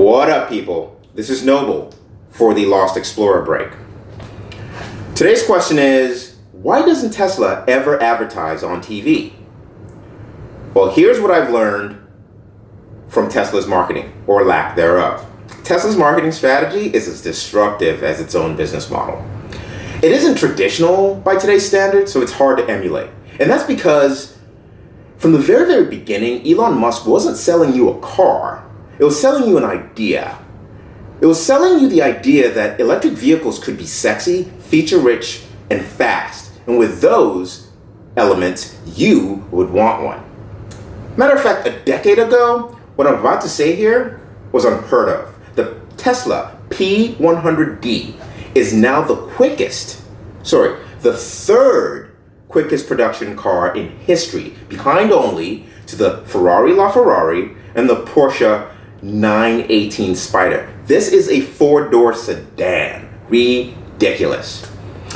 What up, people? This is Noble for the Lost Explorer break. Today's question is, why doesn't Tesla ever advertise on TV? Well, here's what I've learned from Tesla's marketing, or lack thereof. Tesla's marketing strategy is as disruptive as its own business model. It isn't traditional by today's standards, so it's hard to emulate. And that's because from the very, very beginning, Elon Musk wasn't selling you a car. It was selling you an idea. It was selling you the idea that electric vehicles could be sexy, feature-rich, and fast. And with those elements, you would want one. Matter of fact, a decade ago, what I'm about to say here was unheard of. The Tesla P100D is now the third quickest production car in history, behind only to the Ferrari LaFerrari and the Porsche 918 Spider. This is a four-door sedan. Ridiculous.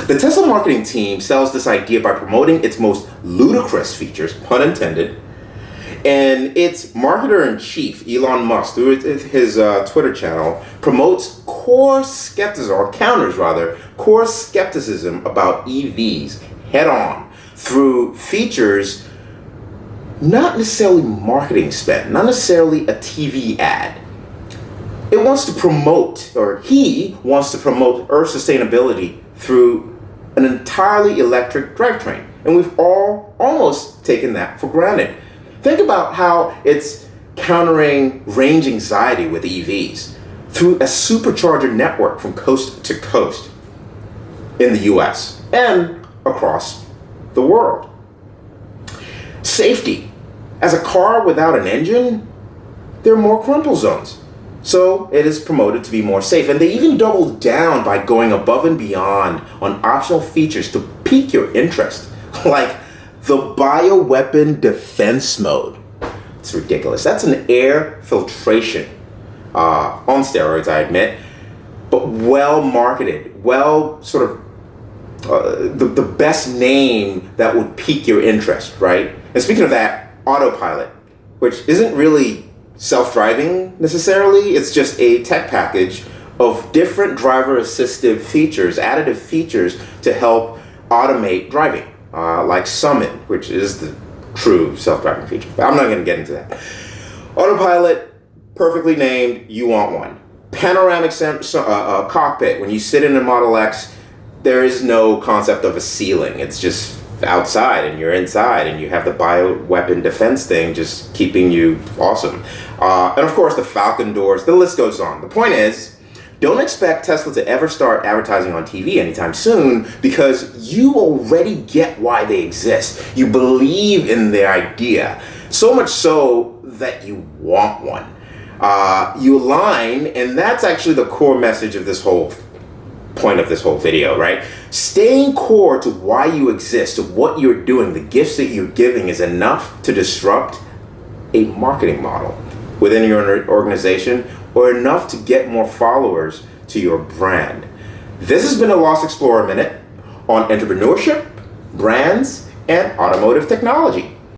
The Tesla marketing team sells this idea by promoting its most ludicrous features, pun intended, and its marketer-in-chief, Elon Musk, through his Twitter channel, promotes core skepticism about EVs head-on through features, not necessarily marketing spend, not necessarily a TV ad. He wants to promote Earth sustainability through an entirely electric drivetrain. And we've all almost taken that for granted. Think about how it's countering range anxiety with EVs through a supercharger network from coast to coast in the US and across the world. Safety. As a car without an engine, there are more crumple zones. So it is promoted to be more safe. And they even doubled down by going above and beyond on optional features to pique your interest, like the bioweapon defense mode. It's ridiculous. That's an air filtration on steroids, I admit, but well marketed, the best name that would pique your interest, right? And speaking of that, autopilot, which isn't really self-driving necessarily, it's just a tech package of different driver assistive features, additive features to help automate driving, like Summon, which is the true self-driving feature. But I'm not going to get into that. Autopilot, perfectly named, you want one. Panoramic cockpit, when you sit in a Model X, there is no concept of a ceiling. It's just outside and you're inside and you have the bioweapon defense thing just keeping you awesome. And of course the Falcon doors, the list goes on. The point is, don't expect Tesla to ever start advertising on TV anytime soon because you already get why they exist. You believe in their idea, so much so that you want one. You align, and that's actually the core message of this whole point of this whole video, right? Staying core to why you exist, to what you're doing, the gifts that you're giving is enough to disrupt a marketing model within your organization or enough to get more followers to your brand. This has been a Lost Explorer Minute on entrepreneurship, brands, and automotive technology.